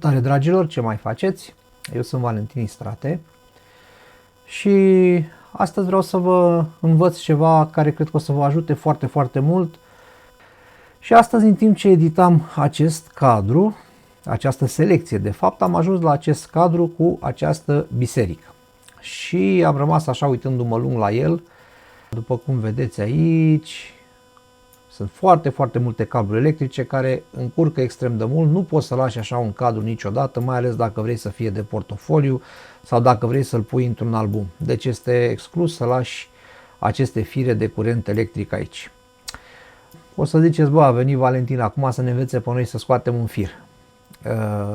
Salutare dragilor, ce mai faceți? Eu sunt Valentin Istrate și astăzi vreau să vă învăț ceva care cred că o să vă ajute foarte, foarte mult. Și astăzi, în timp ce editam acest cadru, această selecție, de fapt, am ajuns la acest cadru cu această biserică. Și am rămas așa uitându-mă lung la el. După cum vedeți aici, sunt foarte, foarte multe cabluri electrice care încurcă extrem de mult. Nu poți să lași așa un cadru niciodată, mai ales dacă vrei să fie de portofoliu sau dacă vrei să-l pui într-un album. Deci este exclus să lași aceste fire de curent electric aici. O să ziceți, bă, a venit Valentin acum să ne învețe pe noi să scoatem un fir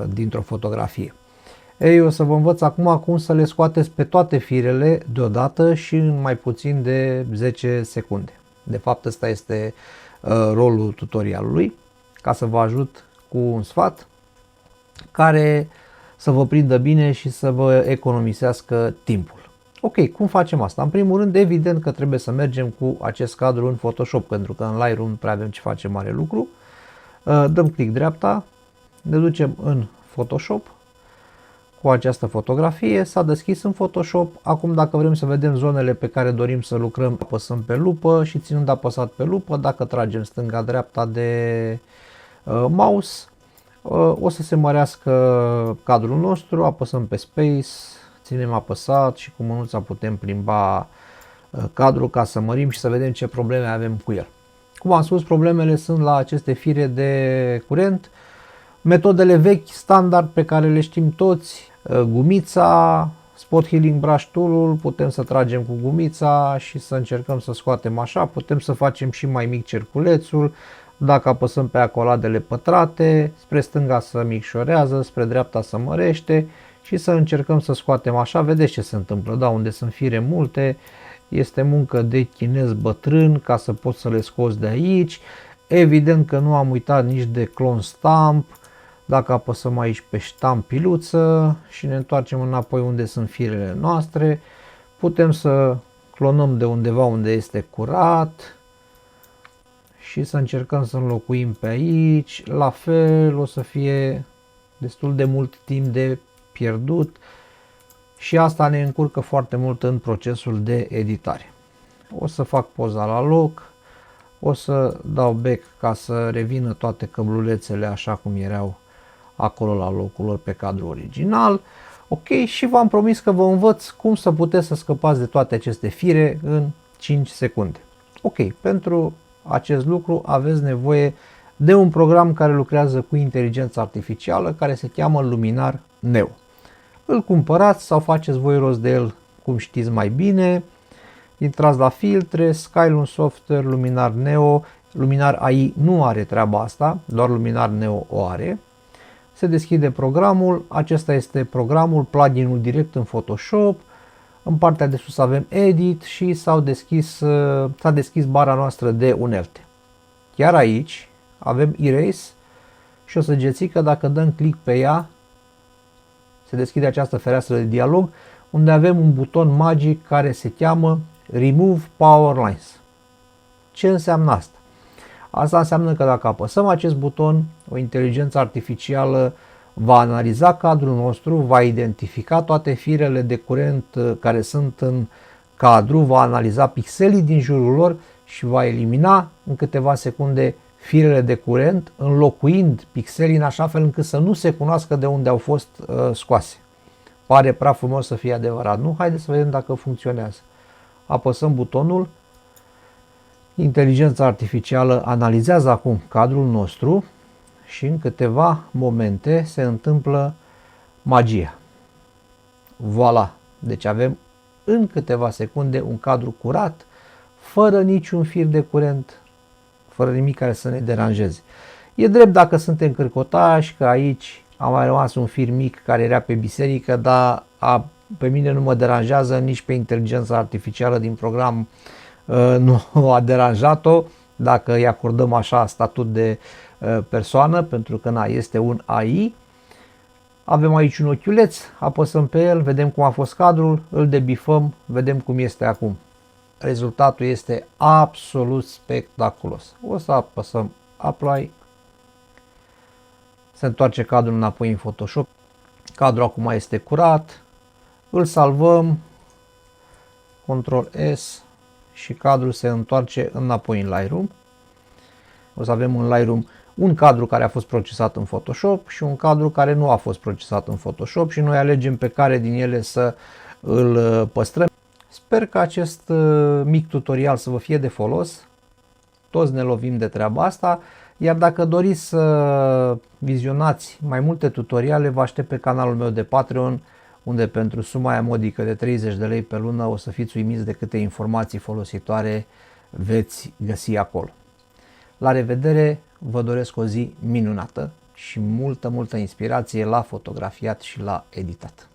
dintr-o fotografie. Ei, o să vă învăț acum cum să le scoateți pe toate firele deodată și în mai puțin de 10 secunde. De fapt, ăsta este rolul tutorialului, ca să vă ajut cu un sfat care să vă prindă bine și să vă economisească timpul. Ok, cum facem asta? În primul rând, evident că trebuie să mergem cu acest cadru în Photoshop, pentru că în Lightroom nu prea avem ce face mare lucru. Dăm click dreapta, ne ducem în Photoshop cu această fotografie, s-a deschis în Photoshop. Acum, dacă vrem să vedem zonele pe care dorim să lucrăm, apăsăm pe lupă și ținând apăsat pe lupă, dacă tragem stânga-dreapta de mouse, o să se mărească cadrul nostru, apăsăm pe Space, ținem apăsat și cu mânuța putem plimba cadrul ca să mărim și să vedem ce probleme avem cu el. Cum am spus, problemele sunt la aceste fire de curent. Metodele vechi, standard, pe care le știm toți, gumița, Spot Healing Brush Tool-ul, putem să tragem cu gumița și să încercăm să scoatem așa, putem să facem și mai mic cerculețul, dacă apăsăm pe acoladele pătrate, spre stânga să micșorează, spre dreapta să mărește și să încercăm să scoatem așa, vedeți ce se întâmplă, da, unde sunt fire multe, este muncă de chinez bătrân ca să poți să le scoți de aici. Evident că nu am uitat nici de clone stamp. Dacă apăsăm aici pe ștampiluță și ne întoarcem înapoi unde sunt firele noastre, putem să clonăm de undeva unde este curat și să încercăm să înlocuim pe aici. La fel o să fie destul de mult timp de pierdut și asta ne încurcă foarte mult în procesul de editare. O să fac poza la loc, o să dau back ca să revină toate căblulețele așa cum erau acolo la locul lor pe cadrul original. Ok, și v-am promis că vă învăț cum să puteți să scăpați de toate aceste fire în 5 secunde. Ok, pentru acest lucru aveți nevoie de un program care lucrează cu inteligența artificială, care se cheamă Luminar Neo. Îl cumpărați sau faceți voi rost de el cum știți mai bine. Intrați la filtre, Skylum Software, Luminar Neo. Luminar AI nu are treaba asta, doar Luminar Neo o are. Se deschide programul, acesta este programul, pluginul direct în Photoshop. În partea de sus avem Edit și s-a deschis bara noastră de unelte. Chiar aici avem Erase și o săgețică, dacă dăm click pe ea, se deschide această fereastră de dialog unde avem un buton magic care se cheamă Remove Power Lines. Ce înseamnă asta? Asta înseamnă că dacă apăsăm acest buton, o inteligență artificială va analiza cadrul nostru, va identifica toate firele de curent care sunt în cadru, va analiza pixelii din jurul lor și va elimina în câteva secunde firele de curent, înlocuind pixelii în așa fel încât să nu se cunoască de unde au fost scoase. Pare prea frumos să fie adevărat, nu? Haideți să vedem dacă funcționează. Apăsăm butonul. Inteligența artificială analizează acum cadrul nostru și în câteva momente se întâmplă magia. Voilà! Deci avem în câteva secunde un cadru curat, fără niciun fir de curent, fără nimic care să ne deranjeze. E drept dacă suntem cârcotași, că aici a mai rămas un fir mic care era pe biserică, dar pe mine nu mă deranjează, nici pe inteligența artificială din program nu a deranjat-o, dacă îi acordăm așa statut de persoană, pentru că este un AI. Avem aici un ochiuleț, apăsăm pe el, vedem cum a fost cadrul, îl debifăm, vedem cum este acum. Rezultatul este absolut spectaculos. O să apăsăm Apply, Se întoarce cadrul înapoi în Photoshop. Cadrul acum este curat. Îl salvăm. Ctrl S și cadrul se întoarce înapoi în Lightroom. O să avem în Lightroom un cadru care a fost procesat în Photoshop și un cadru care nu a fost procesat în Photoshop și noi alegem pe care din ele să îl păstrăm. Sper că acest mic tutorial să vă fie de folos. Toți ne lovim de treaba asta, iar dacă doriți să vizionați mai multe tutoriale, vă aștept pe canalul meu de Patreon, unde pentru suma aia modică de 30 de lei pe lună o să fiți uimiți de câte informații folositoare veți găsi acolo. La revedere, vă doresc o zi minunată și multă inspirație la fotografiat și la editat.